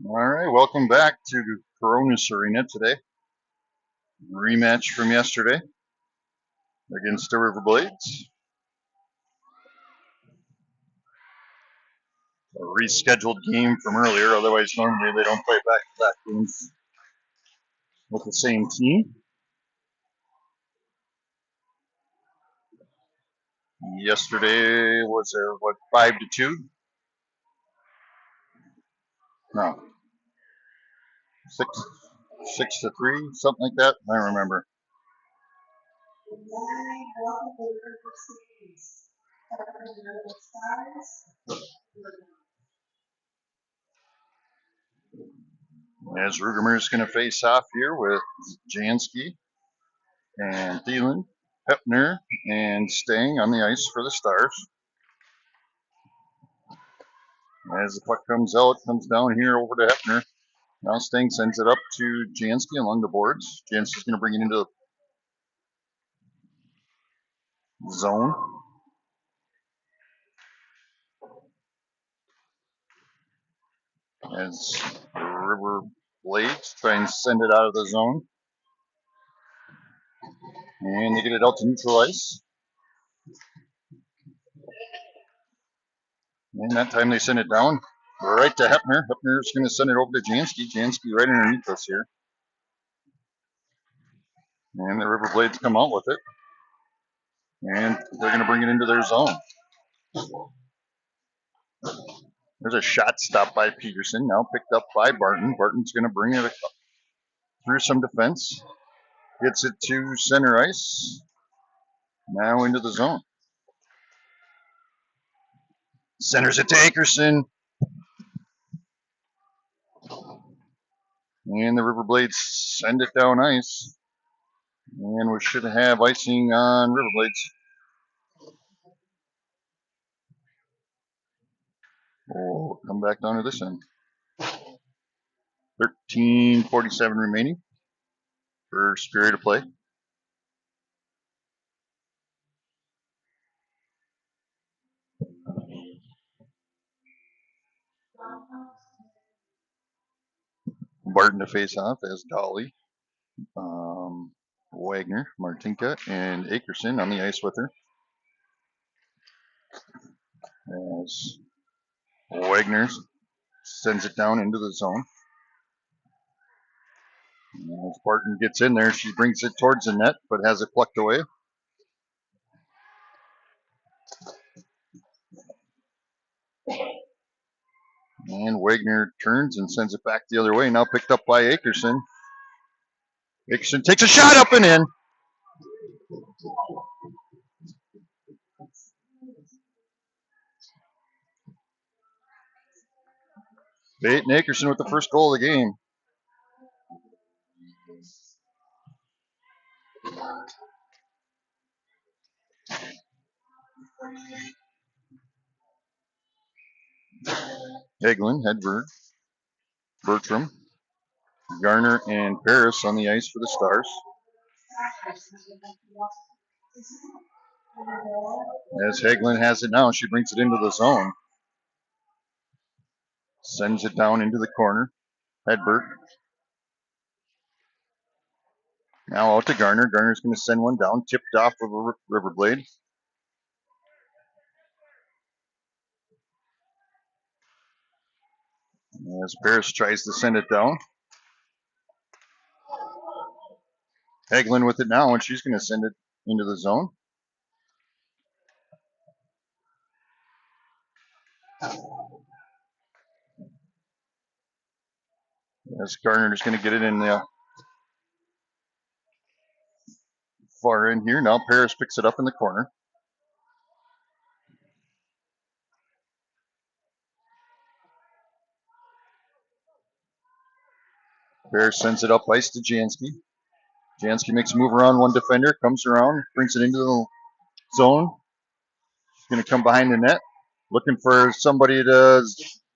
All right, welcome back to Coronas Arena today. Rematch from yesterday against the Riverblades. A rescheduled game from earlier, otherwise normally they don't play back-to-back games with the same team. Yesterday was what, 5-2? No, 6-3, something like that. I don't remember. As Rugemer is going to face off here with Jansky and Thielen, Hepner, and Stang on the ice for the Stars. As the puck comes out, it comes down here over to Hepner. Now Stang sends it up to Jansky along the boards. Jansky's going to bring it into the zone. As the Riverblades try and send it out of the zone. And they get it out to neutral ice. And that time they send it down right to Hepner. Hepner's going to send it over to Jansky. Jansky right underneath us here. And the Riverblades come out with it. And they're going to bring it into their zone. There's a shot stopped by Peterson, now picked up by Barton. Barton's going to bring it through some defense. Gets it to center ice. Now into the zone. Centers it to Akerson. And the Riverblades send it down ice. And we should have icing on Riverblades. Oh, come back down to this end. 13:47 remaining for Spirit to play. Barton to face off as Dolly, Wagner, Martinka, and Akerson on the ice with her. As Wagner sends it down into the zone. As Barton gets in there, she brings it towards the net, but has it plucked away. And Wagner turns and sends it back the other way. Now picked up by Akerson. Akerson takes a shot up and in. Peyton Akerson with the first goal of the game. Hagelin, Hedberg, Bertram, Garner, and Paris on the ice for the Stars. As Hagelin has it now, she brings it into the zone. Sends it down into the corner. Hedberg. Now out to Garner. Garner's going to send one down, tipped off of a Riverblade. As Paris tries to send it down. Hagelin with it now, and she's going to send it into the zone. As Garner is going to get it in the far end here. Now Paris picks it up in the corner. Paris sends it up ice to Jansky. Jansky makes a move around one defender, comes around, brings it into the zone. She's going to come behind the net, looking for somebody to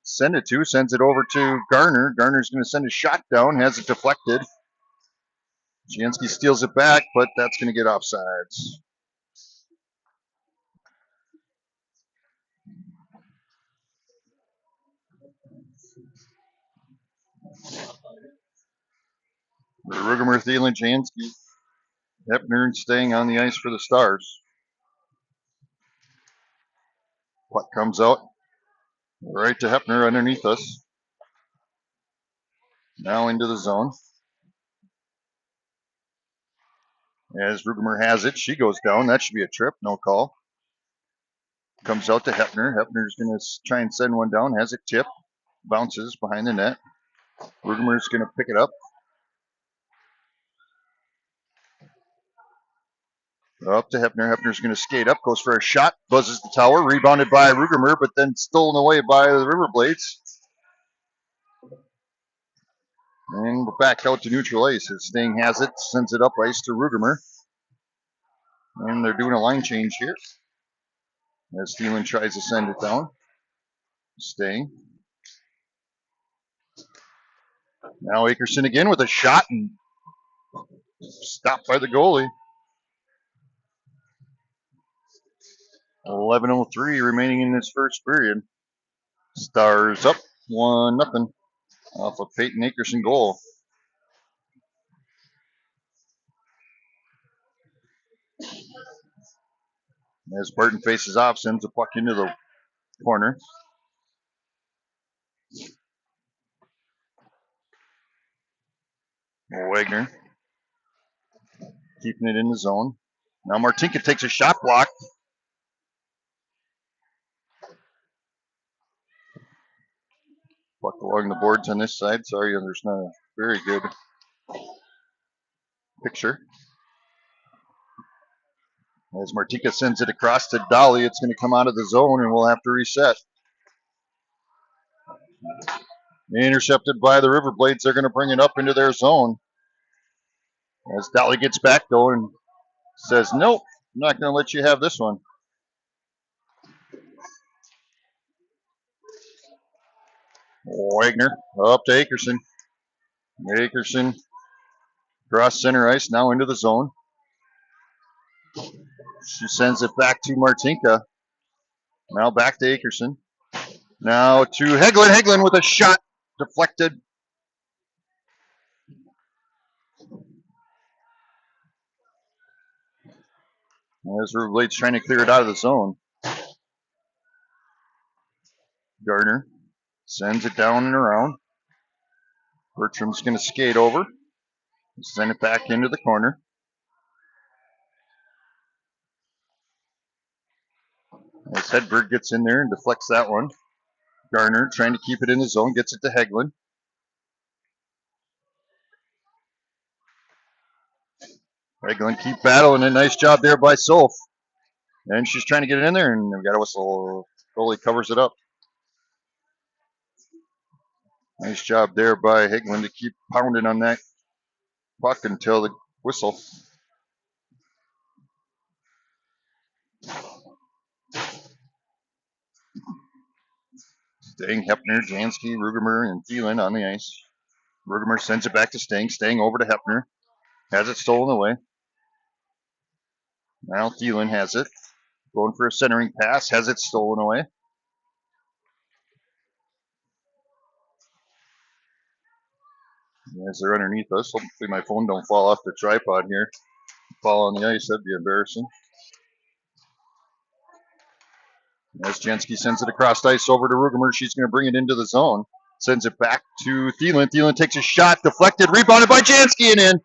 send it to. Sends it over to Garner. Garner's going to send a shot down, has it deflected. Jansky steals it back, but that's going to get offsides. Rugemer, Thielen, Jansky. Hepner staying on the ice for the Stars. Puck comes out right to Hepner underneath us. Now into the zone. As Rugemer has it, she goes down. That should be a trip, no call. Comes out to Hepner. Hepner's going to try and send one down. Has it tipped. Bounces behind the net. Rugemer's going to pick it up. Up to Hepner. Hepner's going to skate up. Goes for a shot. Buzzes the tower. Rebounded by Rugemer, but then stolen away by the Riverblades. And we're back out to neutral ice. As Sting has it. Sends it up ice to Rugemer. And they're doing a line change here. As Thielen tries to send it down. Sting. Now Akerson again with a shot and stopped by the goalie. 11:03 remaining in this first period. Stars up 1-0 off a Peyton Akerson goal. As Burton faces off, sends the puck into the corner. Wagner keeping it in the zone. Now Martinka takes a shot block. Puck along the boards on this side. Sorry, there's not a very good picture. As Martinka sends it across to Dolly, it's going to come out of the zone and we'll have to reset. Intercepted by the Riverblades. They're going to bring it up into their zone. As Dolly gets back though and says, nope, I'm not going to let you have this one. Wagner up to Akerson. Akerson cross center ice, now into the zone. She sends it back to Martinka. Now back to Akerson. Now to Heglin. Heglin with a shot deflected. As Riverblades trying to clear it out of the zone. Gardner sends it down and around. Bertram's going to skate over. Send it back into the corner. As Hedberg gets in there and deflects that one. Gardner trying to keep it in the zone. Gets it to Heglin. Heglin keep battling. A nice job there by Solf. And she's trying to get it in there, and we've got a whistle. Goalie covers it up. Nice job there by Heglin to keep pounding on that puck until the whistle. Stang, Hepner, Jansky, Rugemer, and Thielen on the ice. Rugemer sends it back to Stang. Stang over to Hepner. Has it stolen away. Now Thielen has it. Going for a centering pass. Has it stolen away. As they're underneath us. Hopefully my phone don't fall off the tripod here. Fall on the ice. That'd be embarrassing. As Jansky sends it across ice over to Rugemer, she's going to bring it into the zone. Sends it back to Thielen. Thielen takes a shot. Deflected. Rebounded by Jansky and in.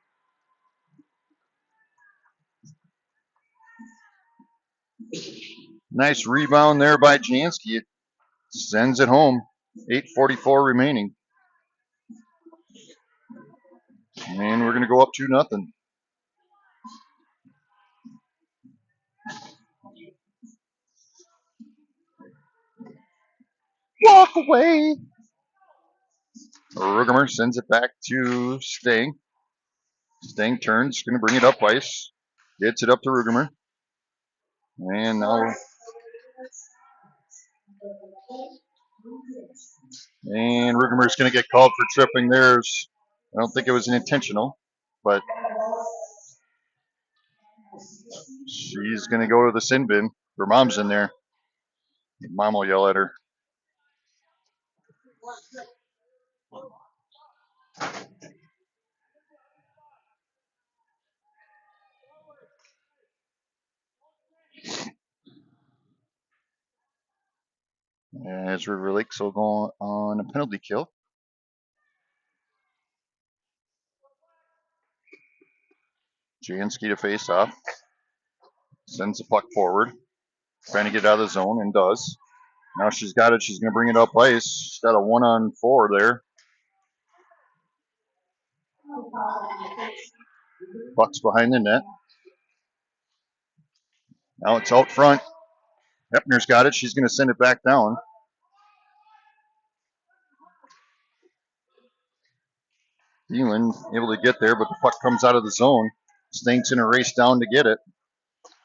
Nice rebound there by Jansky. It sends it home. 8:44 remaining. And we're going to go up 2-0. Walk away. Rugemer sends it back to Stang. Stang turns, going to bring it up ice. Gets it up to Rugemer. And now. And Rugemer's going to get called for tripping. I don't think it was an intentional, but she's going to go to the sin bin. Her mom's in there. Mom will yell at her. As River Lakes will go on a penalty kill. Jansky to face off. Sends the puck forward. Trying to get out of the zone and does. Now she's got it. She's going to bring it up ice. She's got a 1-on-4 there. Puck's behind the net. Now it's out front. Hepner's got it. She's going to send it back down. Thielen able to get there, but the puck comes out of the zone. Stank's in a race down to get it.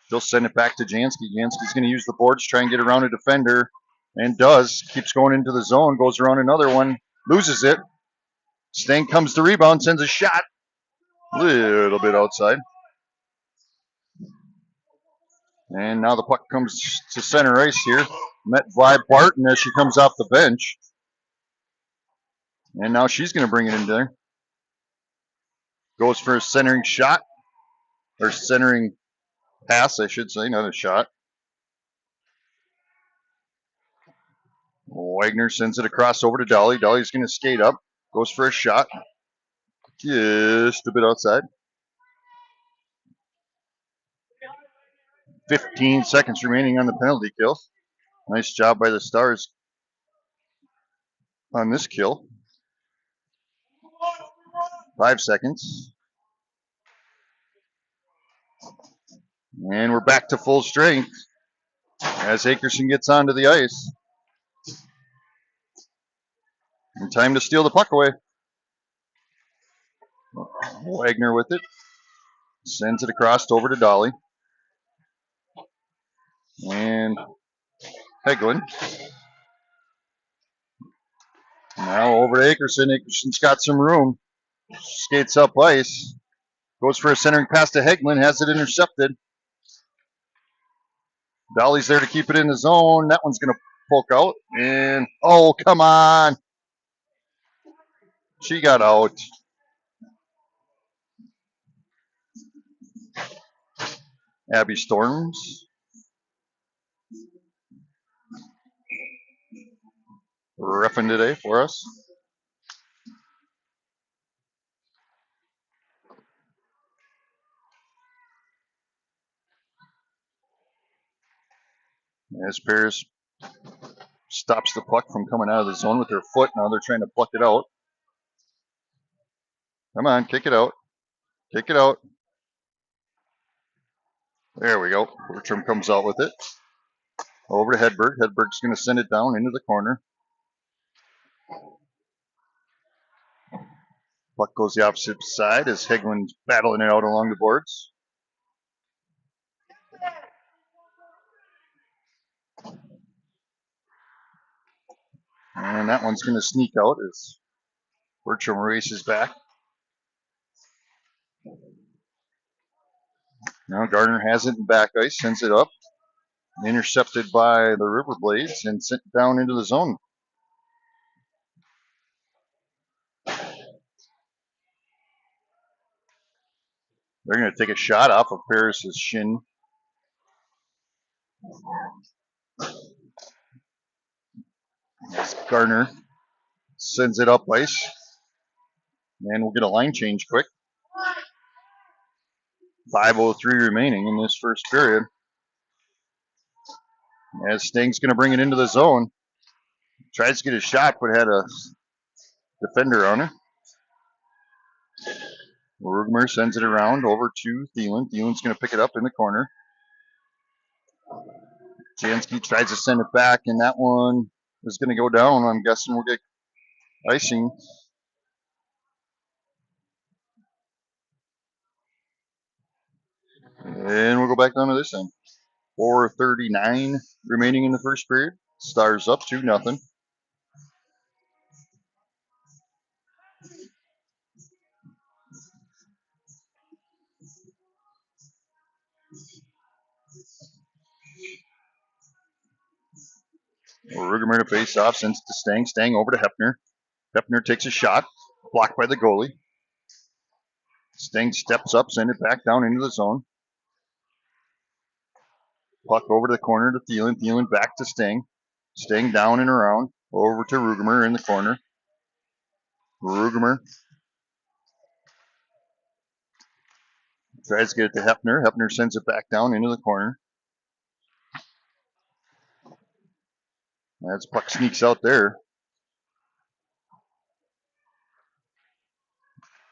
She'll send it back to Jansky. Jansky's going to use the boards, try and get around a defender, and does. Keeps going into the zone, goes around another one, loses it. Stank comes to rebound, sends a shot. A little bit outside. And now the puck comes to center ice here. Met by Barton as she comes off the bench. And now she's going to bring it in there. Goes for a centering shot. Or centering pass, I should say, not a shot. Wagner sends it across over to Dolly. Dolly's going to skate up. Goes for a shot. Just a bit outside. 15 seconds remaining on the penalty kill. Nice job by the Stars on this kill. 5 seconds. And we're back to full strength as Akerson gets onto the ice. And time to steal the puck away. Wagner with it. Sends it across over to Dolly. And Heglin. Now over to Akerson. Akerson's got some room. Skates up ice. Goes for a centering pass to Hegman. Has it intercepted. Dolly's there to keep it in the zone. That one's going to poke out. And, oh, come on. She got out. Abby Storms reffing today for us. As Paris stops the puck from coming out of the zone with their foot. Now they're trying to pluck it out. Come on, kick it out. Kick it out. There we go. Bertram comes out with it. Over to Hedberg. Hedberg's going to send it down into the corner. Puck goes the opposite side as Hegman's battling it out along the boards. And that one's going to sneak out as Bertram races back. Now Gardner has it in back ice, sends it up. Intercepted by the Riverblades and sent down into the zone. They're going to take a shot off of Paris's shin. As Gardner sends it up ice. And we'll get a line change quick. 5:03 remaining in this first period. As Sting's going to bring it into the zone. Tries to get a shot, but had a defender on her. Rugmer sends it around over to Thielen. Thielen's going to pick it up in the corner. Jansky tries to send it back, and that one is going to go down. I'm guessing we'll get icing. And we'll go back down to this end. 4:39 remaining in the first period. Stars up 2-0. Rugemer to face off, sends it to Stang. Stang over to Hefner. Hefner takes a shot, blocked by the goalie. Stang steps up, send it back down into the zone. Puck over to the corner to Thielen. Thielen back to Stang. Stang down and around. Over to Rugemer in the corner. Rugemer tries to get it to Hefner. Hefner sends it back down into the corner. As puck sneaks out there.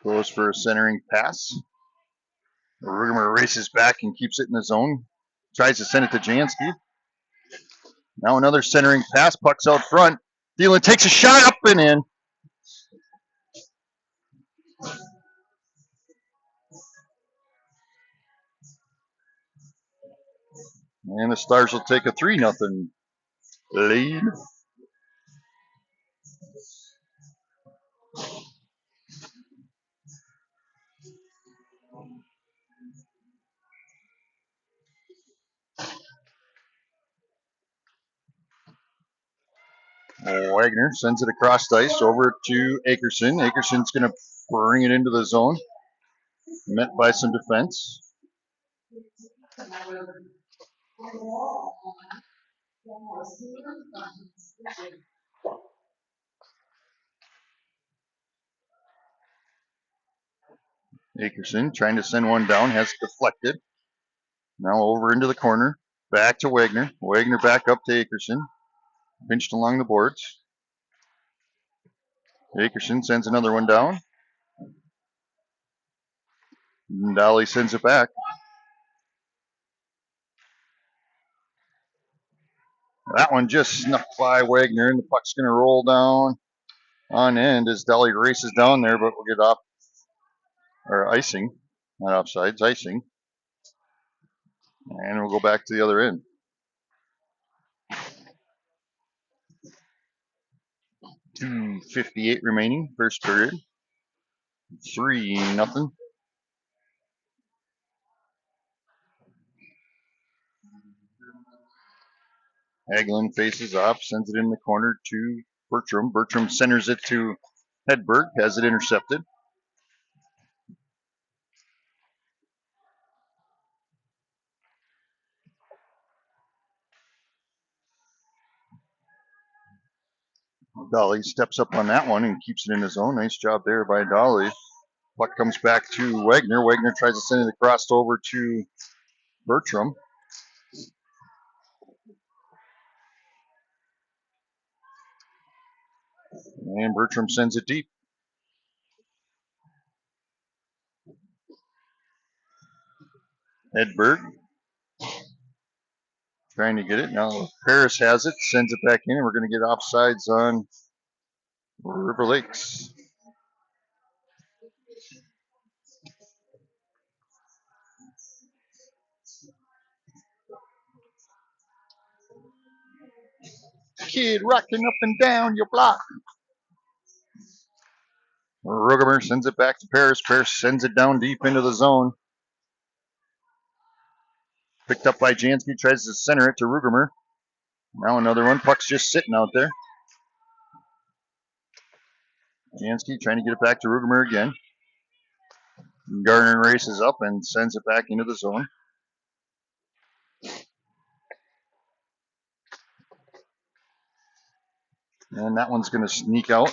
Goes for a centering pass. Rugemer races back and keeps it in the zone. Tries to send it to Jansky. Now another centering pass. Puck's out front. Thielen takes a shot up and in. And the Stars will take a 3-0 lead. Wagner sends it across the ice over to Akerson. Akerson's going to bring it into the zone. Met by some defense. Akerson trying to send one down, has deflected. Now over into the corner. Back to Wagner. Wagner back up to Akerson. Pinched along the boards. Akerson sends another one down. Dolly sends it back. That one just snuck by Wagner, and the puck's going to roll down on end as Dolly races down there, but we'll get off, or icing, not offsides, icing. And we'll go back to the other end. 2:58 remaining, first period. 3-0. Hagelin faces off, sends it in the corner to Bertram. Bertram centers it to Hedberg, has it intercepted. Dolly steps up on that one and keeps it in his own. Nice job there by Dolly. Puck comes back to Wagner. Wagner tries to send it across over to Bertram. And Bertram sends it deep. Hedberg trying to get it. Now Paris has it, sends it back in, and we're going to get offsides on River Lakes. Kid rocking up and down your block. Rugemer sends it back to Paris. Paris sends it down deep into the zone. Picked up by Jansky, tries to center it to Rugemer. Now another one. Puck's just sitting out there. Jansky trying to get it back to Rugemer again. Gardner races up and sends it back into the zone. And that one's going to sneak out.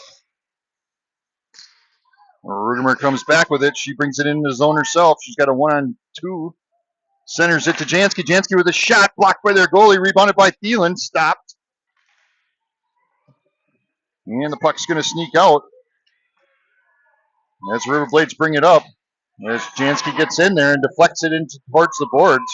Rugemer comes back with it. She brings it into the zone herself. She's got a 1-on-2. Centers it to Jansky. Jansky with a shot blocked by their goalie. Rebounded by Thielen. Stopped. And the puck's going to sneak out. As Riverblades bring it up. As Jansky gets in there and deflects it into towards the boards.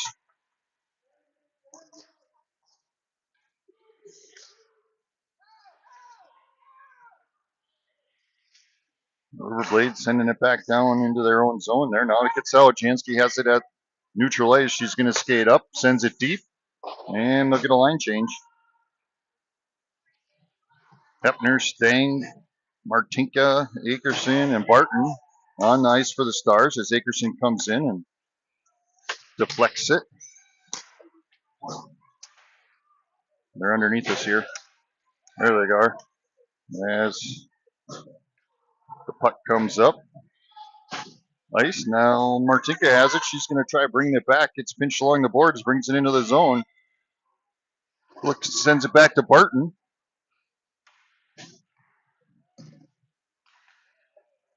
Riverblades sending it back down into their own zone there. Now it gets out. Jansky has it at neutral ice. She's going to skate up, sends it deep, and they'll get a line change. Hepner, Stang, Martinka, Akerson, and Barton on the ice for the Stars as Akerson comes in and deflects it. They're underneath us here. There they are. As the puck comes up. Ice. Now Martinka has it. She's going to try bringing it back. It's pinched along the boards. Brings it into the zone. Sends it back to Barton.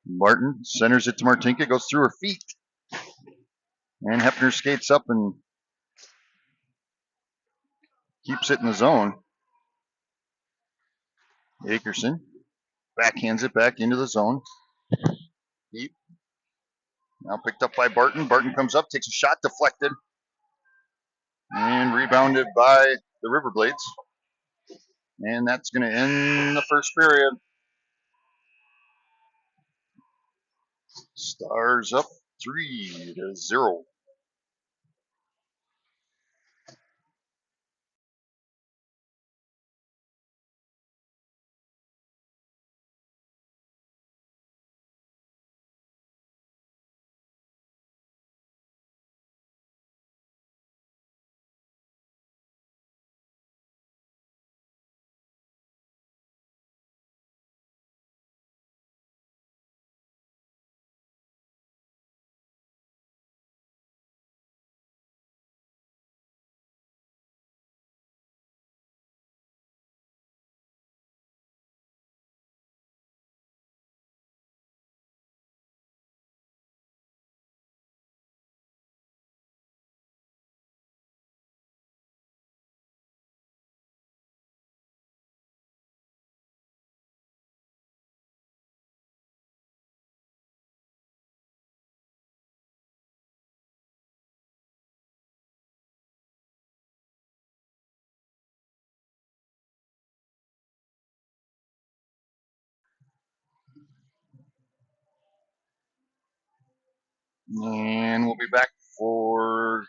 Barton centers it to Martinka. Goes through her feet. And Hepner skates up and keeps it in the zone. Akerson backhands it back into the zone. Deep. Now picked up by Barton. Barton comes up, takes a shot, deflected. And rebounded by the Riverblades. And that's going to end the first period. Stars up 3-0. And we'll be back we're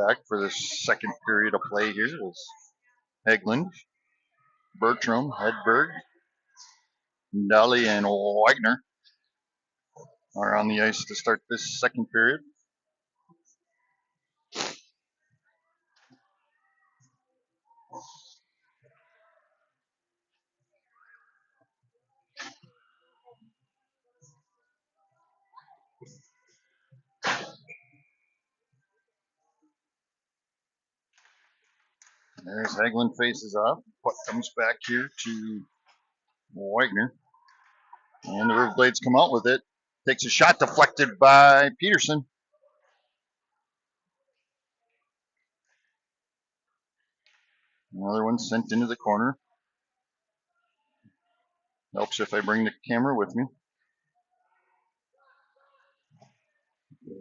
back for the second period of play here. It's Hegland, Bertram, Hedberg, Dolly, and Wagner. are on the ice to start this second period. There's Hagelin faces off. Puck comes back here to Wagner. And the Riverblades come out with it. Takes a shot deflected by Peterson. Another one sent into the corner. Helps if I bring the camera with me.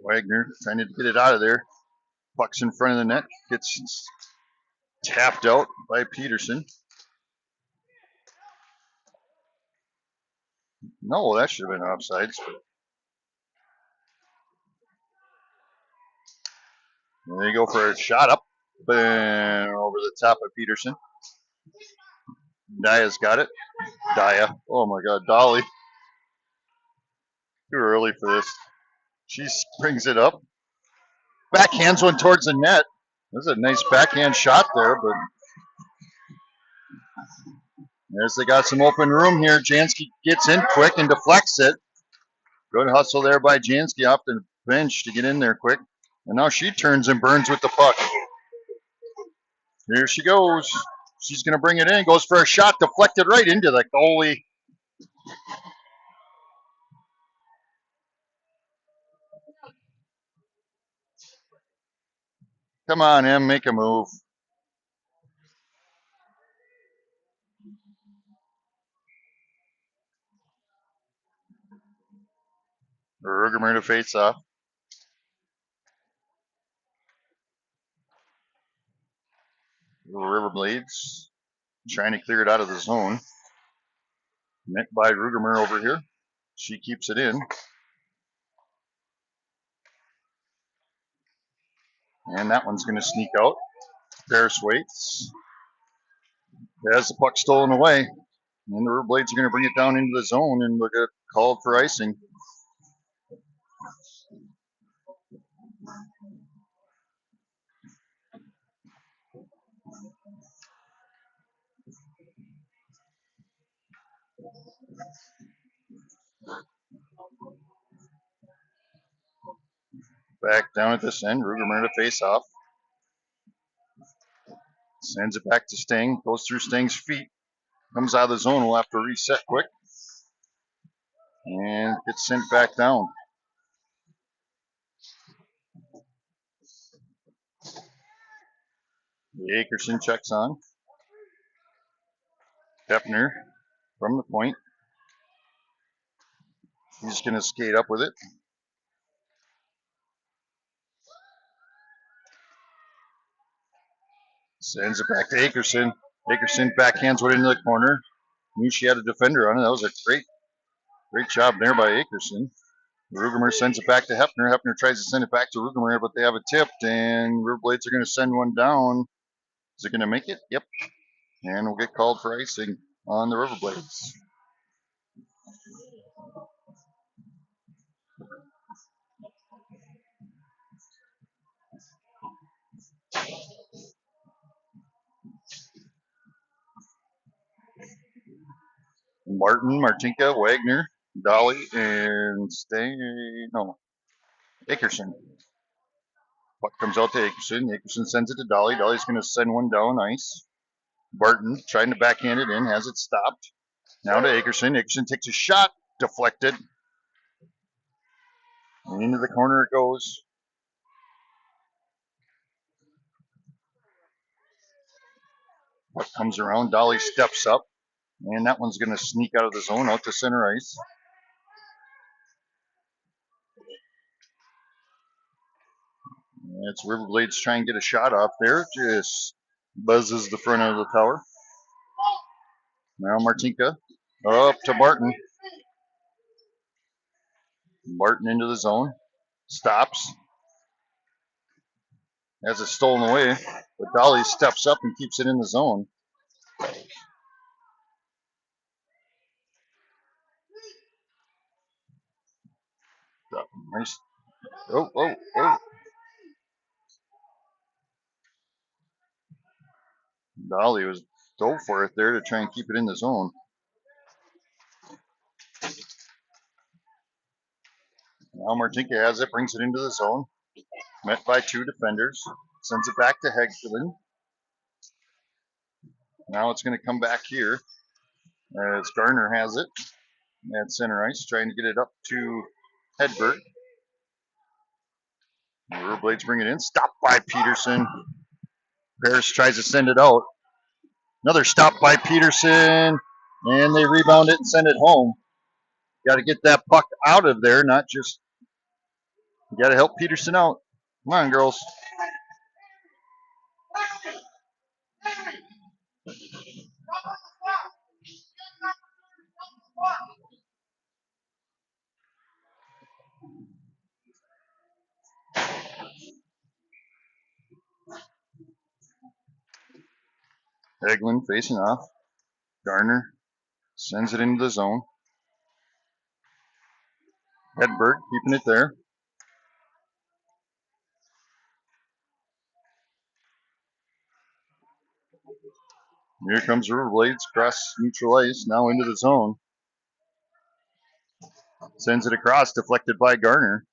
Wagner trying to get it out of there. Puck's in front of the net. Gets tapped out by Peterson. No, that should have been offsides. And they go for a shot up and over the top of Peterson. Daya's got it. Daya. Oh my God, Dolly. Too early for this. She brings it up. Backhands one towards the net. This is a nice backhand shot there, but as they got some open room here, Jansky gets in quick and deflects it. Good hustle there by Jansky off the bench to get in there quick. And now she turns and burns with the puck. Here she goes. She's going to bring it in. Goes for a shot, deflected right into the goalie. Come on, Em, make a move. Rugermer to face off. Riverblades trying to clear it out of the zone. Met by Rugermer over here. She keeps it in. And that one's going to sneak out. Paris waits. Has the puck stolen away. And the Riverblades are going to bring it down into the zone and look at called for icing. Back down at this end. Rugermer to face off. Sends it back to Sting. Goes through Sting's feet. Comes out of the zone. We'll have to reset quick. And gets sent back down. The Akerson checks on. Hefner from the point. He's going to skate up with it. Sends it back to Akerson. Akerson backhands it into the corner. Knew she had a defender on it. That was a great job there by Akerson. Rugermer sends it back to Hefner. Hefner tries to send it back to Rugermer, but they have it tipped, and Riverblades are going to send one down. Is it going to make it? Yep. And we'll get called for icing on the Riverblades. Martin, Martinka, Wagner, Dolly, and Akerson. Puck comes out to Akerson. Akerson sends it to Dolly. Dolly's going to send one down ice. Barton trying to backhand it in, has it stopped. Now to Akerson. Akerson takes a shot, deflected. And into the corner it goes. Puck comes around. Dolly steps up. And that one's going to sneak out of the zone out to center ice. It's Riverblades trying to get a shot off there. Just buzzes the front of the tower. Now Martinka up to Barton. Barton into the zone. Stops. Has it stolen away. But Dolly steps up and keeps it in the zone. Nice. Oh, oh, oh. Dolly was dove for it there to try and keep it in the zone. Now Martinka has it, brings it into the zone. Met by two defenders. Sends it back to Heggelin. Now it's going to come back here as Garner has it at center ice, trying to get it up to Hedberg. Riverblades bring it in. Stopped by Peterson. Paris tries to send it out. Another stop by Peterson. And they rebound it and send it home. Got to get that puck out of there, not just. You got to help Peterson out. Come on, girls. Eglin facing off. Garner sends it into the zone. Hedberg keeping it there. Here comes Riverblades across neutral ice, now into the zone. Sends it across, deflected by Garner.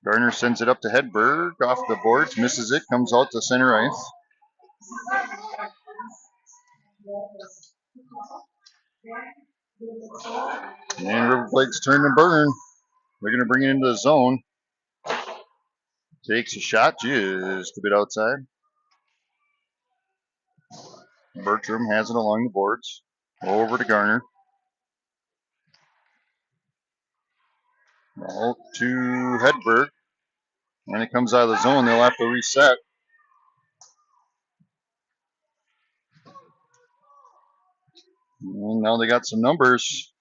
Garner sends it up to Hedberg, off the boards, misses it, comes out to center ice. And Riverblades turn and burn. They're going to bring it into the zone. Takes a shot just a bit outside. Bertram has it along the boards. Over to Garner. Out to Hedberg. When it comes out of the zone, they'll have to reset. And now they got some numbers.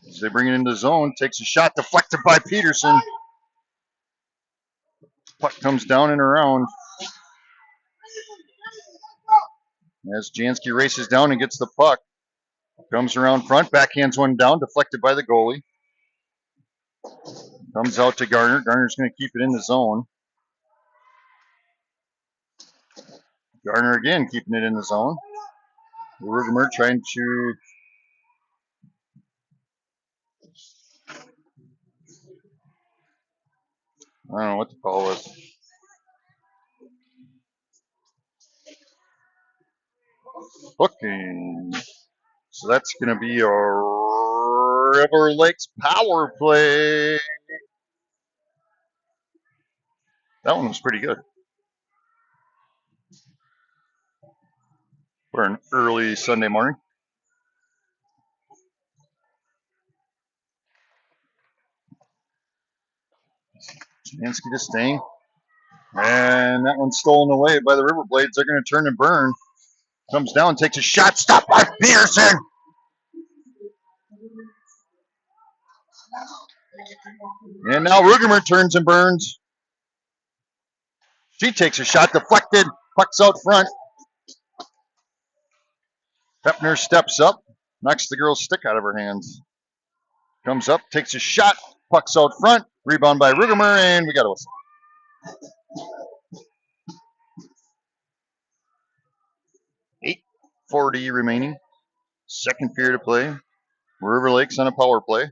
As they bring it into the zone, takes a shot, deflected by Peterson. Puck comes down and around. As Jansky races down and gets the puck. Comes around front, backhands one down, deflected by the goalie. Comes out to Garner. Garner's going to keep it in the zone. Garner again keeping it in the zone. Rugemer trying to. I don't know what the call was. Hooking. So that's going to be a River Lakes power play. That one was pretty good. For an early Sunday morning. Jansky to Sting. And that one's stolen away by the Riverblades. They're going to turn and burn. Comes down, takes a shot, stopped by Pearson. And now Rugemer turns and burns. She takes a shot, deflected, puck's out front. Hepner steps up, knocks the girl's stick out of her hands. Comes up, takes a shot, puck's out front, rebound by Rugemer, and we got a whistle. 8:40 remaining. Second period of play. River Lakes on a power play.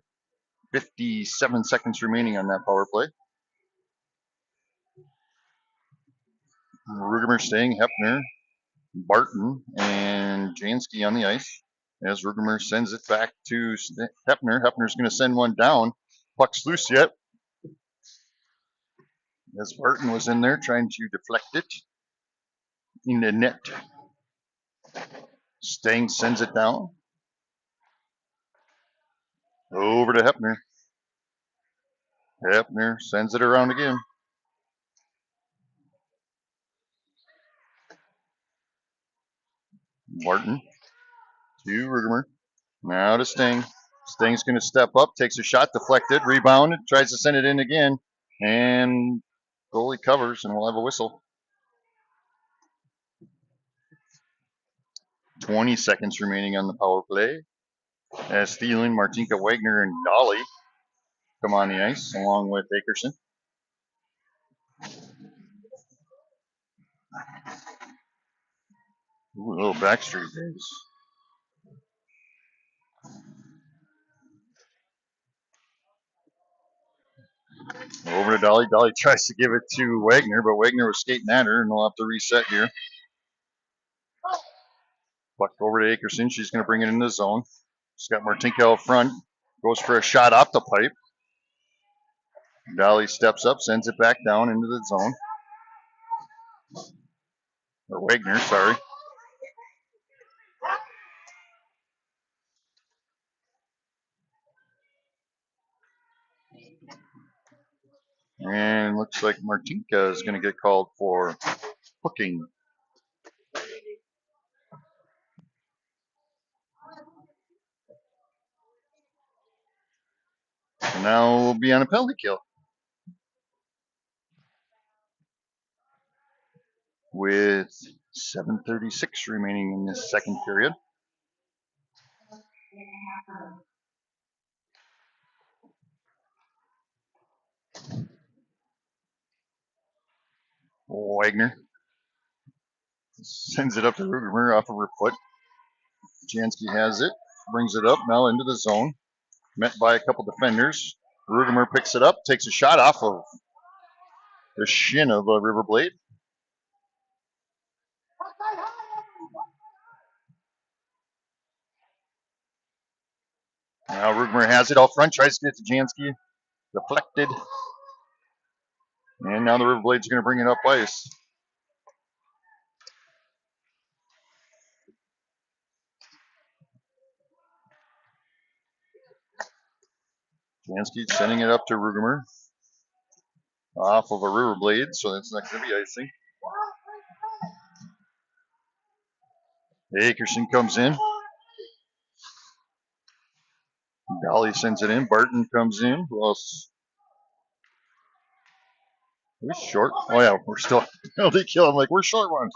57 seconds remaining on that power play. Rugemer staying, Hepner, Barton, and Jansky on the ice. As Rugemer sends it back to Hepner. Hepner's going to send one down. Puck's loose yet. As Barton was in there trying to deflect it in the net. Stang sends it down. Over to Hepner. Hepner sends it around again. Barton to Rugemer. Now to Sting. Sting's going to step up, takes a shot, deflected, rebounded, tries to send it in again, and goalie covers, and we'll have a whistle. 20 seconds remaining on the power play. As Thielen, Martinka, Wagner, and Dolly come on the ice along with Akerson. Ooh, a little backstreet days. Over to Dolly. Dolly tries to give it to Wagner, but Wagner was skating at her, and we'll have to reset here. Puck over to Akerson. She's going to bring it into the zone. She's got Martinka out front. Goes for a shot off the pipe. Dolly steps up, sends it back down into the zone. Or Wagner, sorry. And looks like Martinka is going to get called for hooking. And now we'll be on a penalty kill. With 7:36 remaining in this second period. Wagner sends it up to Ruger off of her foot. Jansky has it, brings it up now into the zone. Met by a couple defenders. Ruger picks it up, takes a shot off of the shin of a Riverblade. Now Ruger has it out front, tries to get to Jansky. Deflected. And now the Riverblade's going to bring it up ice. Jansky sending it up to Ruger. Off of a Riverblade, so that's not going to be icing. Akerson comes in. Dolly sends it in. Barton comes in. Who else? We're short. Oh, yeah, we're still penalty kill. I'm like, we're short ones.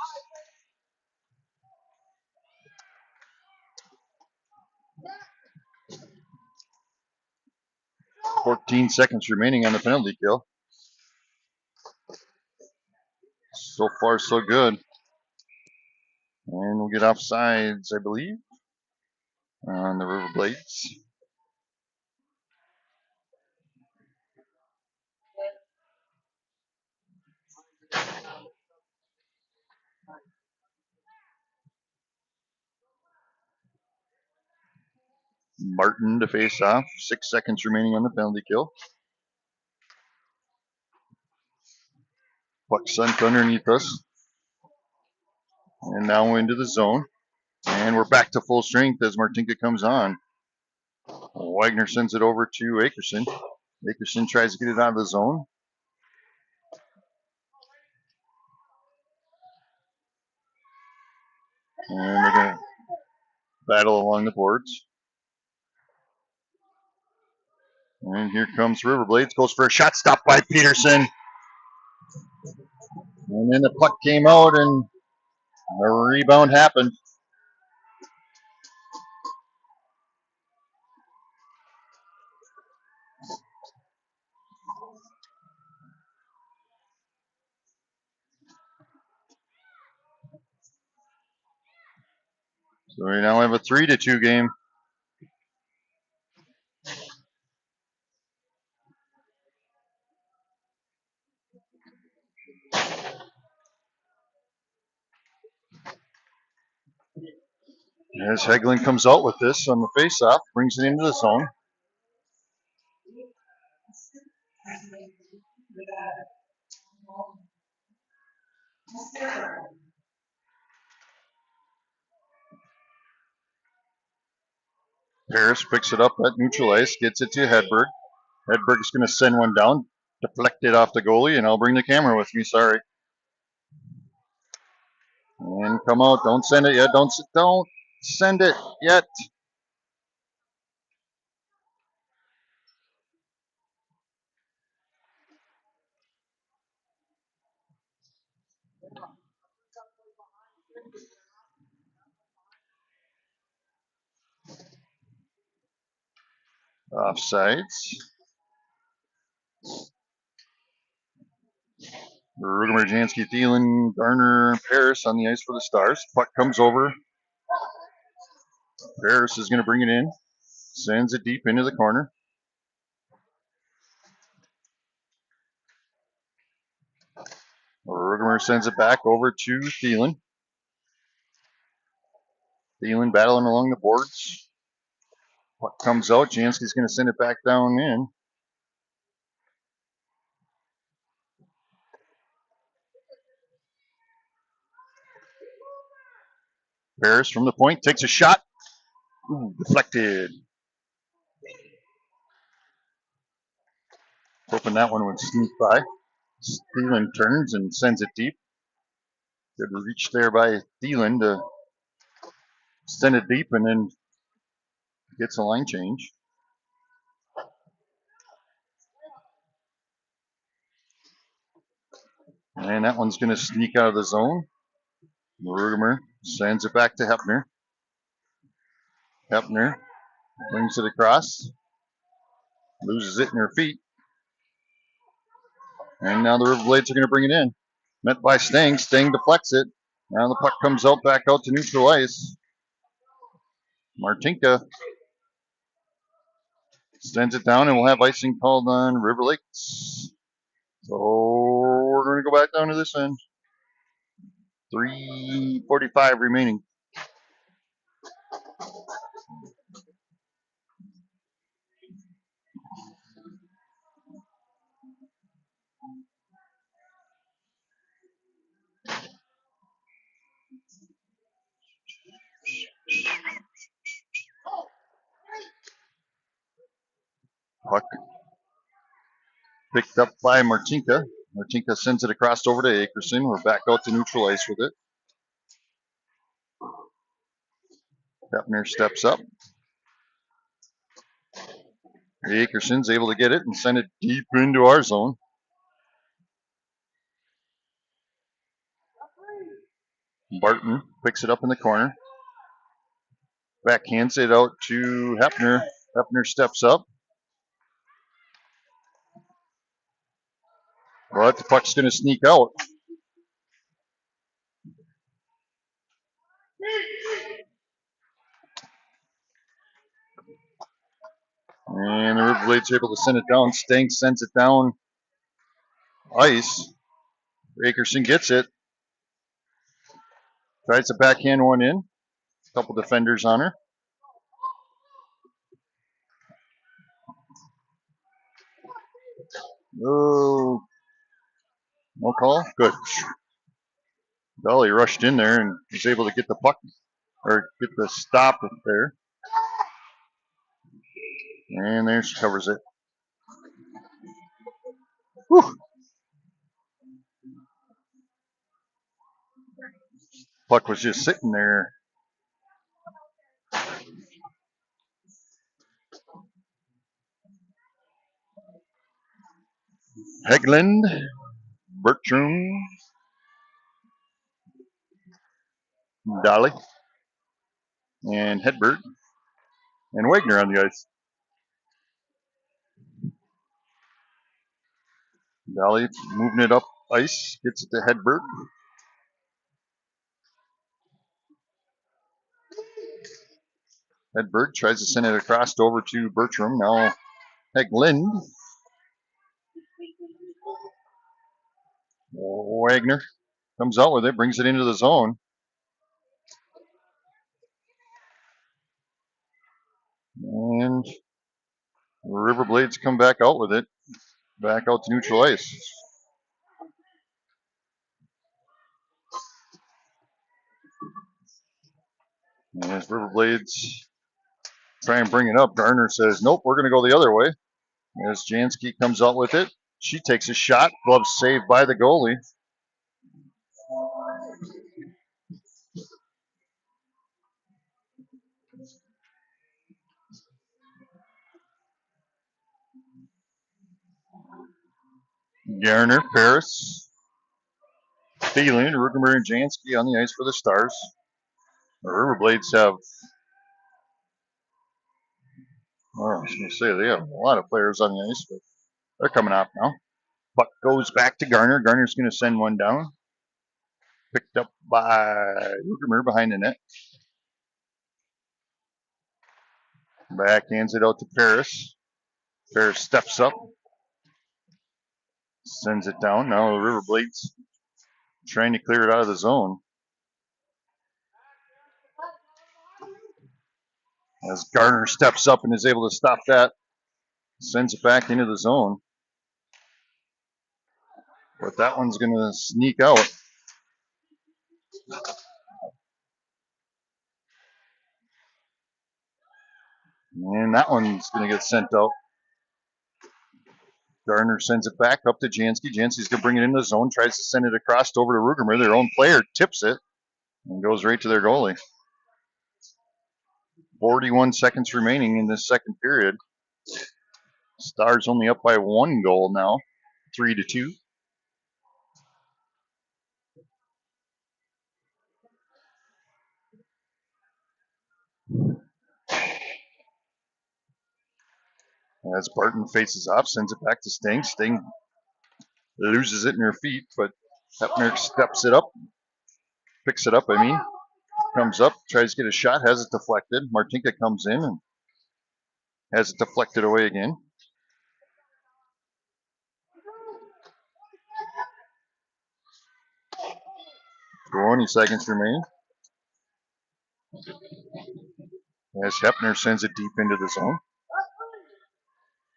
"14 seconds remaining on the penalty kill. So far, so good. And we'll get offsides, I believe, on the Riverblades. Martin to face off. 6 seconds remaining on the penalty kill. Puck sunk underneath us. And now into the zone. And we're back to full strength as Martinka comes on. Wagner sends it over to Akerson. Akerson tries to get it out of the zone. And they're going to battle along the boards. And here comes Riverblades. Goes for a shot, stopped by Peterson. And then the puck came out and a rebound happened. So we now have a 3-2 game. As Hagelin comes out with this on the faceoff, brings it into the zone. Harris picks it up at neutral ice, gets it to Hedberg. Hedberg's going to send one down, deflect it off the goalie, and I'll bring the camera with me. Sorry. And come out. Don't send it yet. Don't send it yet. Offsides. Rugemer, Jansky, Thielen, Garner, Paris on the ice for the Stars. Puck comes over. Paris is going to bring it in. Sends it deep into the corner. Rugemer sends it back over to Thielen. Thielen battling along the boards. Puck comes out. Jansky's going to send it back down in. Paris from the point takes a shot. Ooh, deflected. Hoping that one would sneak by. Thielen turns and sends it deep. Good reach there by Thielen to send it deep and then gets a line change. And that one's going to sneak out of the zone. Rugemer sends it back to Hepner. Hepner brings it across. Loses it in her feet. And now the Riverblades are going to bring it in. Met by Stang. Stang deflects it. Now the puck comes out back out to neutral ice. Martinka sends it down and we'll have icing called on River Lakes. So we're going to go back down to this end. 3:45 remaining. Puck picked up by Martinka. Martinka sends it across over to Akerson. We're back out to neutral ice with it. Hepner steps up. Akerson's able to get it and send it deep into our zone. Barton picks it up in the corner. Backhands it out to Hepner. Hepner steps up. But the puck's going to sneak out. And the Riverblade's able to send it down. Stang sends it down ice. Akerson gets it. Tries to backhand one in. A couple defenders on her. Oh, no call? Good. Dolly rushed in there and was able to get the puck, or get the stop there. And there she covers it. Whew. Puck was just sitting there. Hegland, Bertram, Dolly, and Hedberg, and Wagner on the ice. Dolly moving it up ice, gets it to Hedberg. Hedberg tries to send it across over to Bertram. Now Hegland. Wagner comes out with it, brings it into the zone. And Riverblades come back out with it. Back out to neutral ice. And as Riverblades try and bring it up, Garner says, nope, we're going to go the other way. As Jansky comes out with it, she takes a shot. Glove saved by the goalie. Garner, Paris, Thielen, Rugemer, and Jansky on the ice for the Stars. The Riverblades have, well, I was going to say they have a lot of players on the ice, but they're coming off now. Puck goes back to Garner. Garner's going to send one down. Picked up by Rugermer behind the net. Backhands it out to Paris. Paris steps up. Sends it down. Now the Riverblades trying to clear it out of the zone. As Garner steps up and is able to stop that. Sends it back into the zone. But that one's going to sneak out. And that one's going to get sent out. Garner sends it back up to Jansky. Jansky's going to bring it into the zone. Tries to send it across over to Rugermer. Their own player tips it and goes right to their goalie. 41 seconds remaining in this second period. Stars only up by 1 goal now. 3-2. As Barton faces off, sends it back to Sting. Sting loses it in her feet, but Hepner steps it up. Picks it up, Comes up, tries to get a shot, has it deflected. Martinka comes in and has it deflected away again. 20 seconds remain. As Hepner sends it deep into the zone.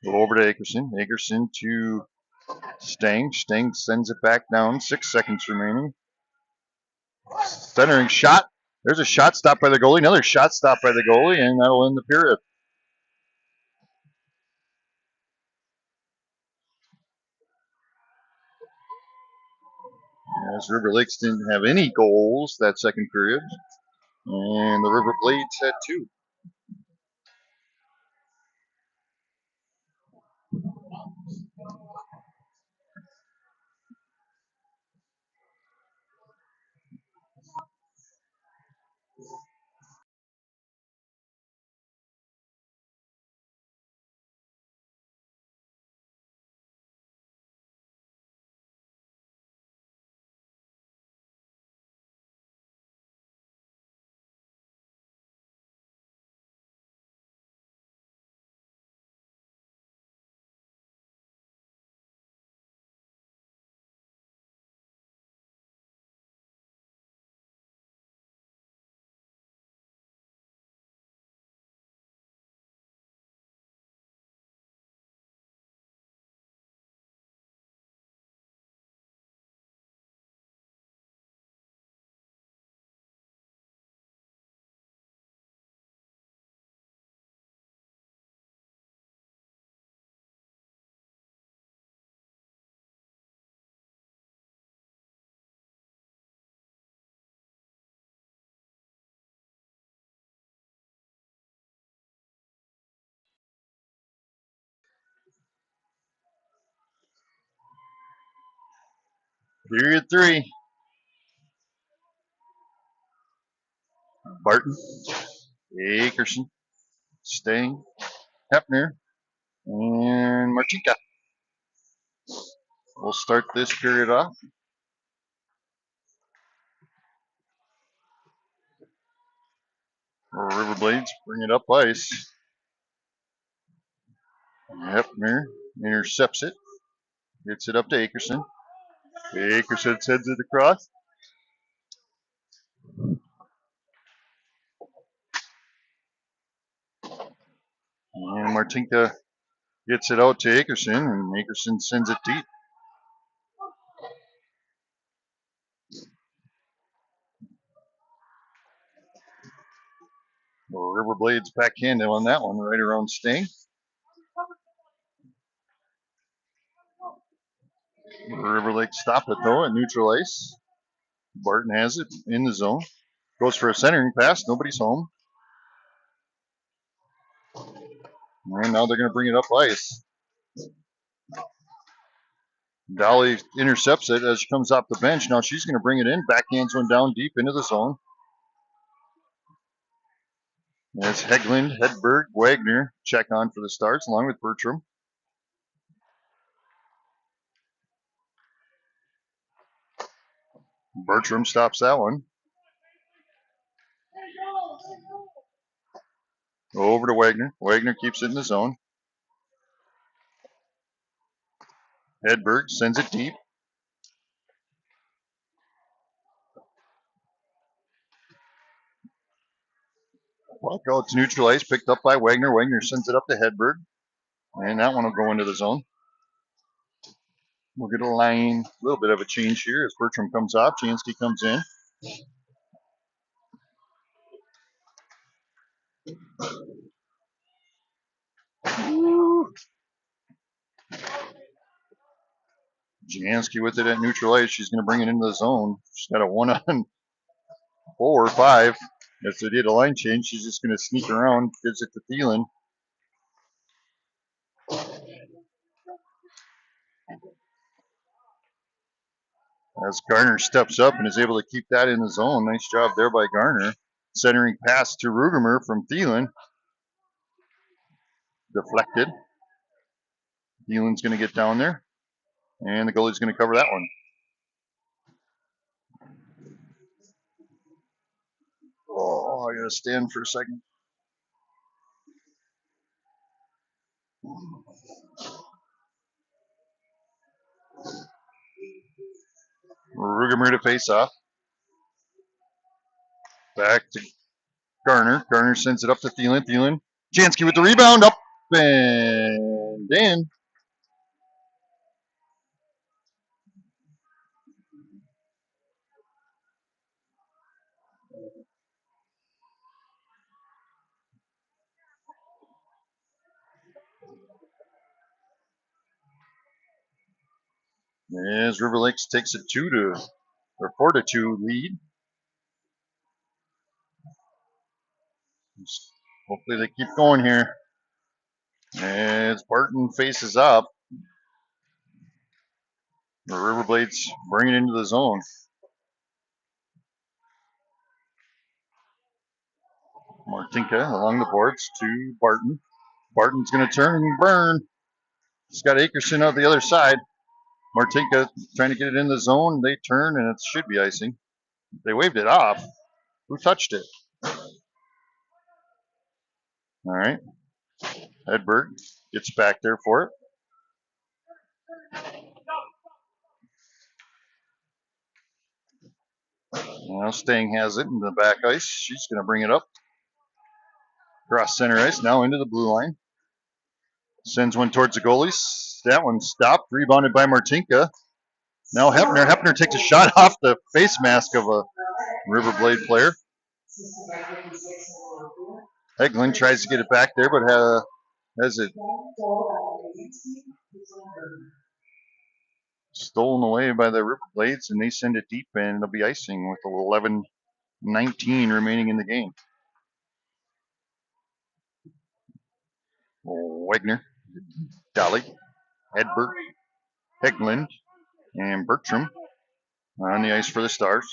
Go over to Akerson. Akerson to Stang. Stang sends it back down. 6 seconds remaining. Centering shot. There's a shot stopped by the goalie. Another shot stopped by the goalie, and that'll end the period. As River Lakes didn't have any goals that second period, and the Riverblades had 2. Period 3. Barton, Akerson, Stang, Hepner, and Martinka. We'll start this period off. Riverblades bring it up ice. Hepner intercepts it. Gets it up to Akerson. Akerson sends it across. And Martinka gets it out to Akerson, and Akerson sends it deep. Well, Riverblades backhand on that one, right around Sting. River Lake stop it though at neutral ice. Barton has it in the zone. Goes for a centering pass. Nobody's home. And now they're going to bring it up ice. Dolly intercepts it as she comes off the bench. Now she's going to bring it in. Backhands one down deep into the zone. As Hegland, Hedberg, Wagner check on for the Stars along with Bertram. Bertram stops that one. Over to Wagner. Wagner keeps it in the zone. Hedberg sends it deep. Puck out to neutral ice, picked up by Wagner. Wagner sends it up to Hedberg. And that one will go into the zone. We'll get a line, a little bit of a change here as Bertram comes off. Jansky comes in. Jansky with it at neutral ice. She's going to bring it into the zone. She's got a 1-on-4 or 5. As they did a line change, she's just going to sneak around, gives it to Thielen. As Garner steps up and is able to keep that in the zone. Nice job there by Garner. Centering pass to Rugemer from Thielen. Deflected. Thielen's going to get down there. And the goalie's going to cover that one. Oh, I got to stand for a second. Rugemer to face off. Back to Garner. Garner sends it up to Thielen. Thielen. Jansky with the rebound. Up and in. As River Lakes takes a 4-2 lead. Hopefully they keep going here. As Barton faces up. The Riverblades bring it into the zone. Martinka along the boards to Barton. Barton's going to turn and burn. He's got Akerson out the other side. Martinka trying to get it in the zone. They turn, and it should be icing. They waved it off. Who touched it? All right. Hedberg gets back there for it. Now Stang has it in the back ice. She's going to bring it up. Cross center ice, now into the blue line. Sends one towards the goalies. That one stopped. Rebounded by Martinka. Now Hepner. Hepner takes a shot off the face mask of a Riverblade player. Eglin tries to get it back there, but has it stolen away by the Riverblades, and they send it deep, and it'll be icing with 11:19 remaining in the game. Wagner, Dolly, Hedberg, Hegland, and Bertram on the ice for the Stars.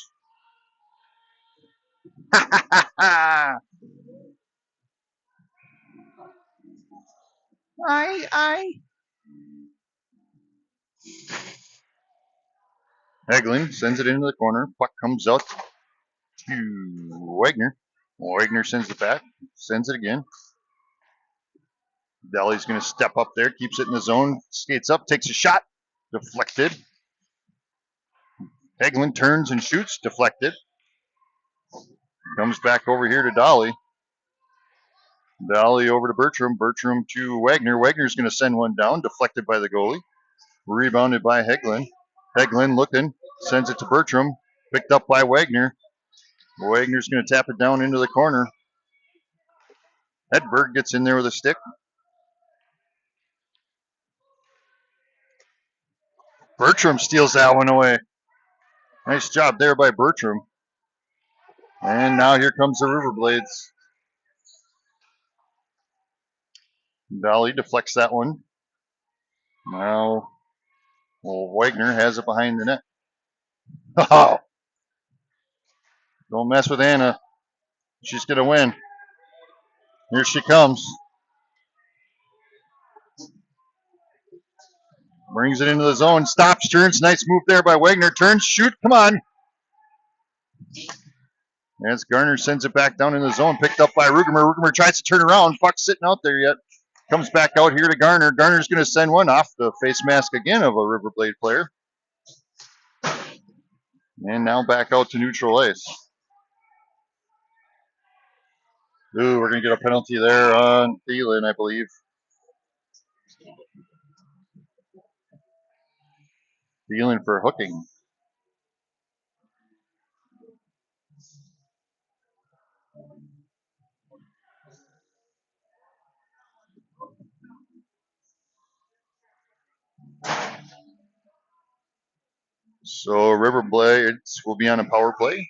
Hegland sends it into the corner. Puck comes out to Wagner. Wagner sends it back. Sends it again. Dolly's going to step up there. Keeps it in the zone. Skates up. Takes a shot. Deflected. Hegland turns and shoots. Deflected. Comes back over here to Dolly. Dolly over to Bertram. Bertram to Wagner. Wagner's going to send one down. Deflected by the goalie. Rebounded by Hegland. Hegland looking. Sends it to Bertram. Picked up by Wagner. Wagner's going to tap it down into the corner. Hedberg gets in there with a stick. Bertram steals that one away. Nice job there by Bertram. And now here comes the Riverblades. Dolly deflects that one. Now, Wagner has it behind the net. Oh! Don't mess with Anna. She's going to win. Here she comes. Brings it into the zone. Stops, turns. Nice move there by Wagner. Turns, shoot. Come on. As Garner sends it back down in the zone, picked up by Rugemer. Rugemer tries to turn around. Puck's sitting out there yet. Comes back out here to Garner. Garner's going to send one off the face mask again of a Riverblade player. And now back out to neutral ice. Ooh, we're going to get a penalty there on Thielen, I believe. Thielen for hooking. So Riverblades will be on a power play.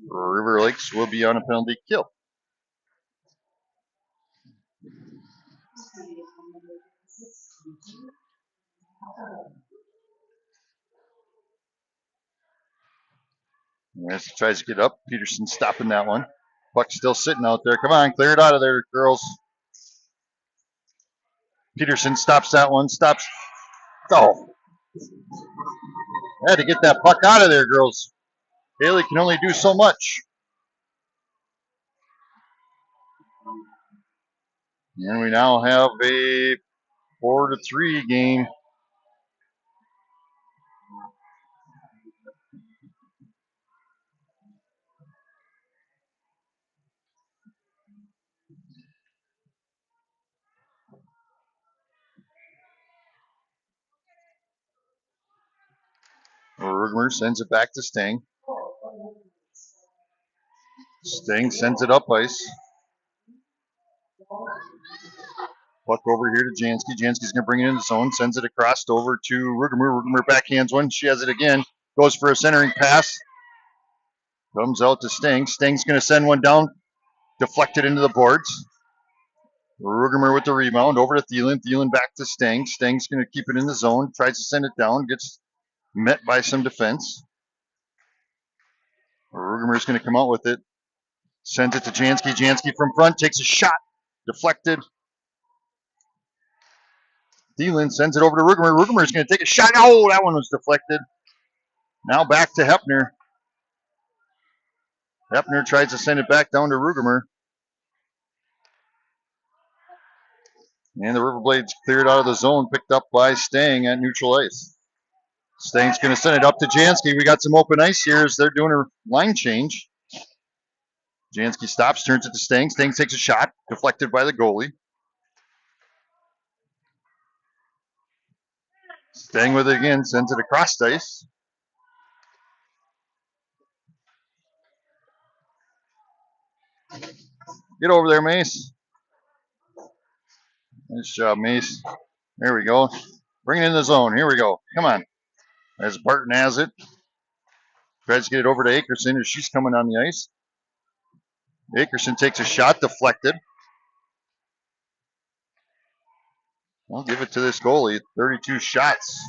River Lakes will be on a penalty kill. As he tries to get up, Peterson stopping that one. Puck's still sitting out there. Come on, clear it out of there, girls. Peterson stops that one. Stops. Oh. I had to get that puck out of there, girls. Haley can only do so much. And we now have a 4-3 game. Rugmer sends it back to Sting. Sting sends it up ice. Puck over here to Jansky. Jansky's going to bring it in the zone. Sends it across over to Rugemer. Rugemer backhands one. She has it again. Goes for a centering pass. Comes out to Sting. Sting's going to send one down. Deflected into the boards. Rugemer with the rebound. Over to Thielen. Thielen back to Sting. Sting's going to keep it in the zone. Tries to send it down. Gets met by some defense. Rugemer's going to come out with it. Sends it to Jansky. Jansky from front. Takes a shot. Deflected. Thielen sends it over to Rugemer. Rugemer's going to take a shot. Oh, that one was deflected. Now back to Hepner. Hepner tries to send it back down to Rugemer. And the Riverblades cleared out of the zone, picked up by Stang at neutral ice. Stang's going to send it up to Jansky. We got some open ice here as they're doing a line change. Jansky stops, turns it to Stang. Stang takes a shot, deflected by the goalie. Stang with it again, sends it across ice. Get over there, Mace. Nice job, Mace. There we go. Bring it in the zone. Here we go. Come on. As Barton has it. Tries to get it over to Akerson as she's coming on the ice. Akerson takes a shot, deflected. I'll give it to this goalie. 32 shots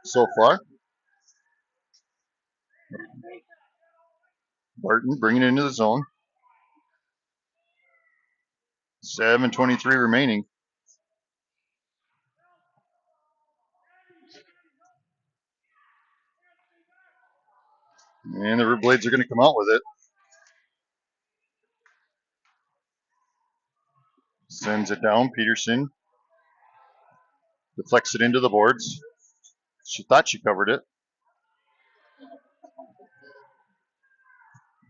so far. Barton bringing it into the zone. 7:23 remaining. And the Riverblades are going to come out with it. Sends it down. Peterson deflects it into the boards. She thought she covered it.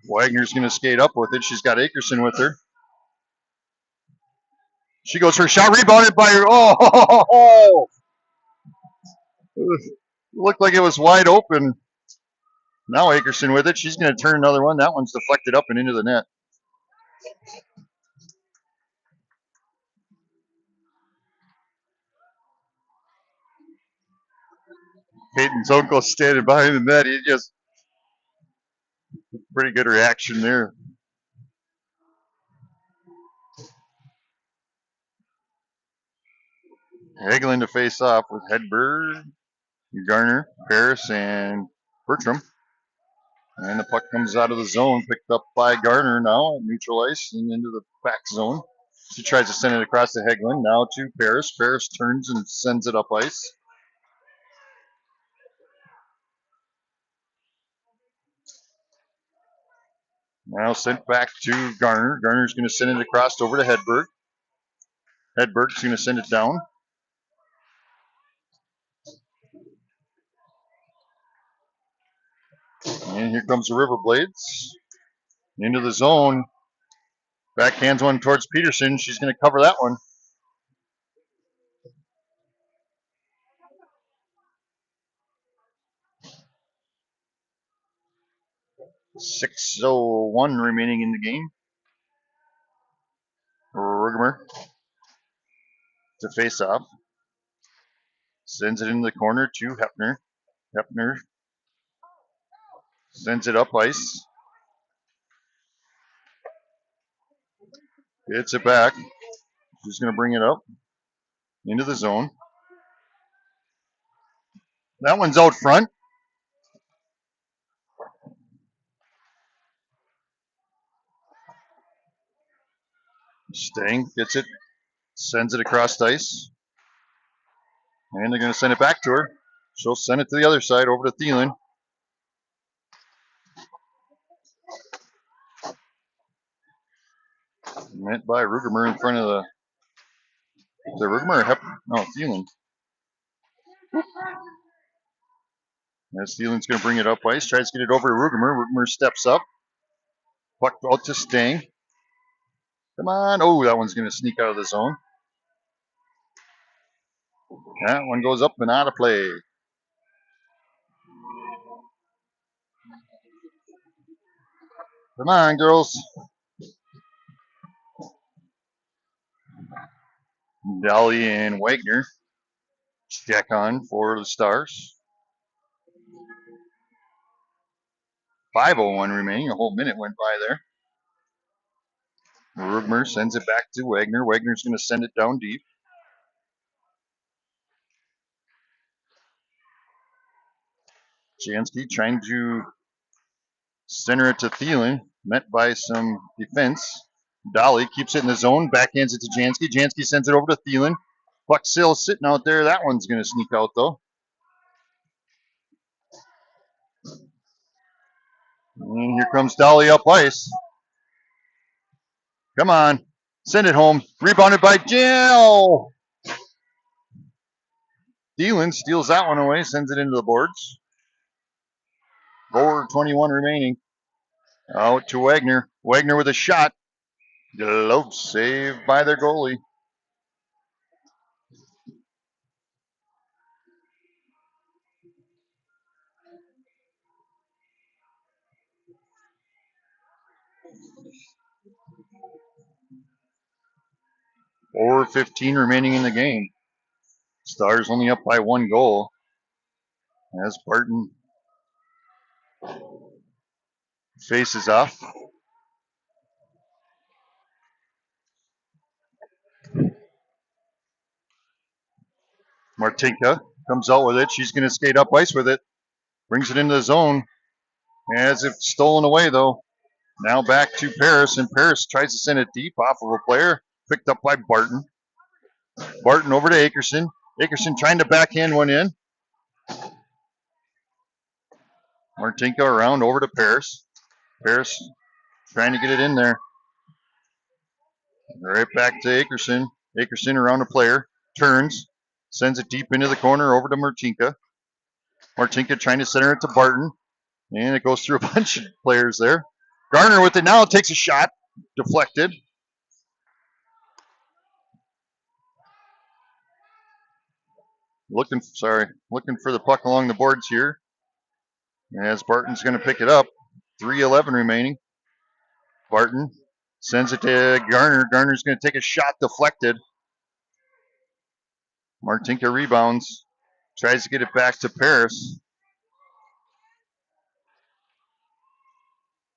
Wagner's going to skate up with it. She's got Akerson with her. She goes for a shot, rebounded by her. Oh! It looked like it was wide open. Now Akerson with it. She's going to turn another one. That one's deflected up and into the net. Peyton's uncle standing behind the net. He just pretty good reaction there. Hagelin to face off with Hedberg, Garner, Paris, and Bertram. And the puck comes out of the zone, picked up by Garner now at neutral ice and into the back zone. She tries to send it across to Hagelin, now to Paris. Paris turns and sends it up ice. Now sent back to Garner. Garner's going to send it across over to Hedberg. Hedberg's going to send it down. And here comes the Riverblades. Into the zone. Backhands one towards Peterson. She's going to cover that one. 6:01 remaining in the game. Rugemer to face off. Sends it into the corner to Hepner. Hepner sends it up ice. Gets it back. She's going to bring it up into the zone. That one's out front. Stang gets it, sends it across the ice. And they're going to send it back to her. She'll send it to the other side over to Thielen. Met by Rugemer in front of the. Is it Rugemer or Hepner? No, Thielen. As Thielen's going to bring it up ice, tries to get it over to Rugemer. Rugemer steps up. Puck out to Stang. Come on. Oh, that one's going to sneak out of the zone. That one goes up and out of play. Come on, girls. Dolly and Wagner check on for the Stars. 5:01 remaining. A whole minute went by there. Rugemer sends it back to Wagner. Wagner's going to send it down deep. Jansky trying to center it to Thielen. Met by some defense. Dolly keeps it in the zone. Backhands it to Jansky. Jansky sends it over to Thielen. Puck still sitting out there. That one's going to sneak out, though. And here comes Dolly up ice. Come on. Send it home. Rebounded by Jill. Thielen steals that one away. Sends it into the boards. 4:21 remaining. Out to Wagner. Wagner with a shot. Glove saved by their goalie. Or 15 remaining in the game. Stars only up by 1 goal. As Barton faces off. Martinka comes out with it. She's going to skate up ice with it. Brings it into the zone. As if stolen away, though. Now back to Paris, and Paris tries to send it deep off of a player. Picked up by Barton. Barton over to Akerson. Akerson trying to backhand one in. Martinka around over to Paris. Paris trying to get it in there. Right back to Akerson. Akerson around a player. Turns. Sends it deep into the corner over to Martinka. Martinka trying to center it to Barton. And it goes through a bunch of players there. Garner with it now. Takes a shot. Deflected. Looking for the puck along the boards here. As Barton's going to pick it up. 3:11 remaining. Barton sends it to Garner. Garner's going to take a shot. Deflected. Martinka rebounds. Tries to get it back to Paris.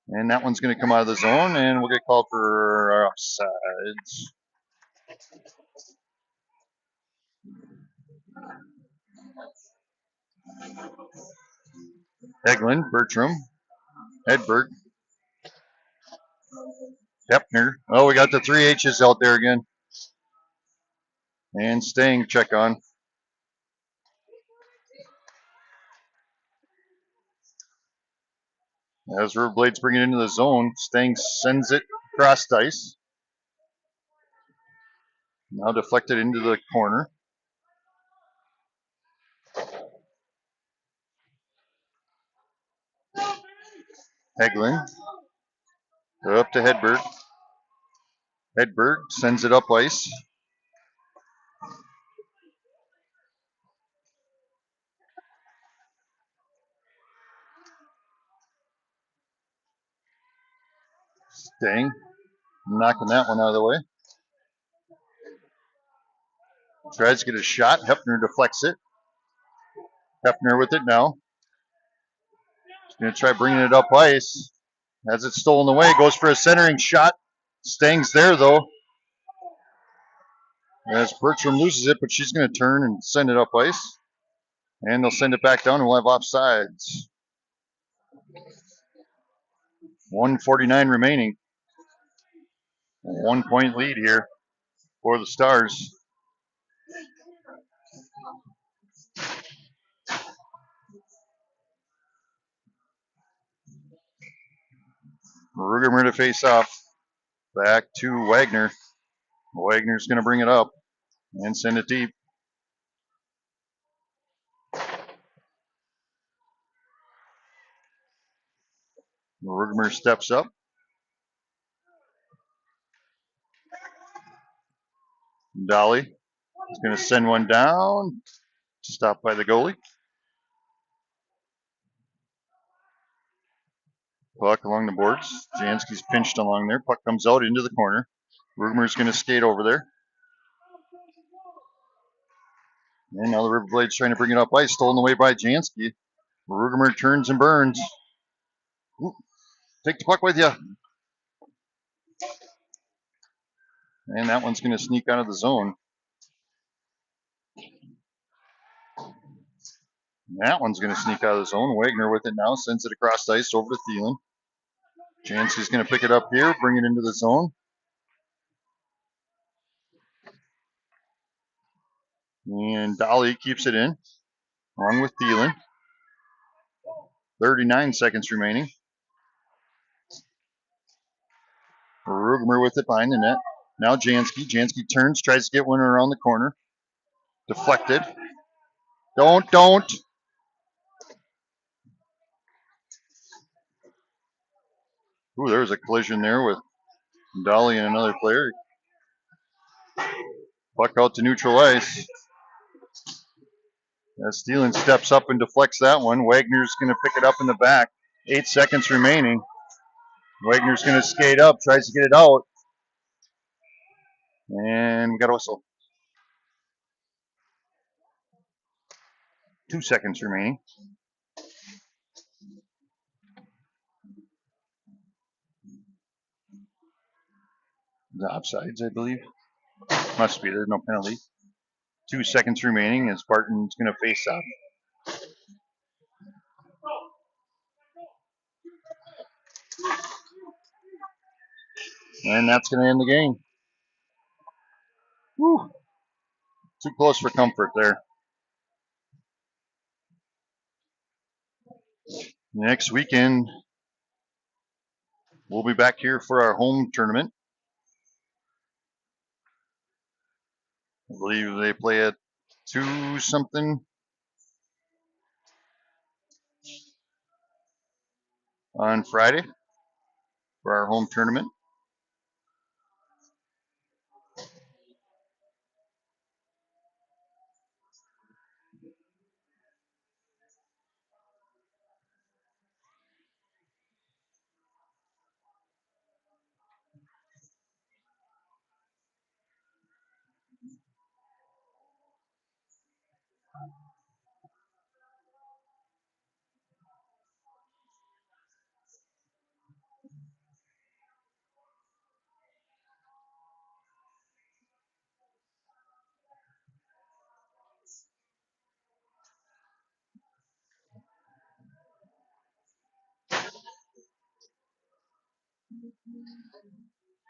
And that one's going to come out of the zone, and we'll get called for offsides. Eglin, Bertram, Hedberg, Hepner. Oh, we got the 3 H's out there again. And Stang check on. As Riverblades bring it into the zone, Stang sends it across ice. Now deflected into the corner. Heglin up to Hedberg. Hedberg sends it up ice. Stang knocking that one out of the way. Tries to get a shot. Hefner deflects it. Hefner with it now. He's going to try bringing it up ice. Has it stolen away. Goes for a centering shot. Stang's there though. As Bertram loses it, but she's going to turn and send it up ice. And they'll send it back down and we'll have offsides. 1:49 remaining. 1 point lead here for the Stars. Rugermer to face off. Back to Wagner. Wagner's going to bring it up and send it deep. Rugermer steps up. Dolly is going to send one down. Stopped by the goalie. Puck along the boards. Jansky's pinched along there. Puck comes out into the corner. Rugermer's going to skate over there. And now the Riverblade's trying to bring it up ice. Stolen away by Jansky. Rugermer turns and burns. Ooh, take the puck with you. And that one's going to sneak out of the zone. That one's going to sneak out of the zone. Wagner with it now. Sends it across the ice over to Thielen. Jansky's going to pick it up here. Bring it into the zone. And Dolly keeps it in. Along with Thielen. 39 seconds remaining. Rugermer with it behind the net. Now Jansky. Jansky turns, tries to get one around the corner. Deflected. Don't. Ooh, there was a collision there with Dolly and another player. Puck out to neutral ice. As Thielen steps up and deflects that one. Wagner's going to pick it up in the back. 8 seconds remaining. Wagner's going to skate up, tries to get it out. And we got a whistle. 2 seconds remaining. The offsides, I believe. Must be. There's no penalty. 2 seconds remaining as Barton's going to face off. And that's going to end the game. Whew. Too close for comfort there. Next weekend, we'll be back here for our home tournament. I believe they play at 2 something on Friday for our home tournament.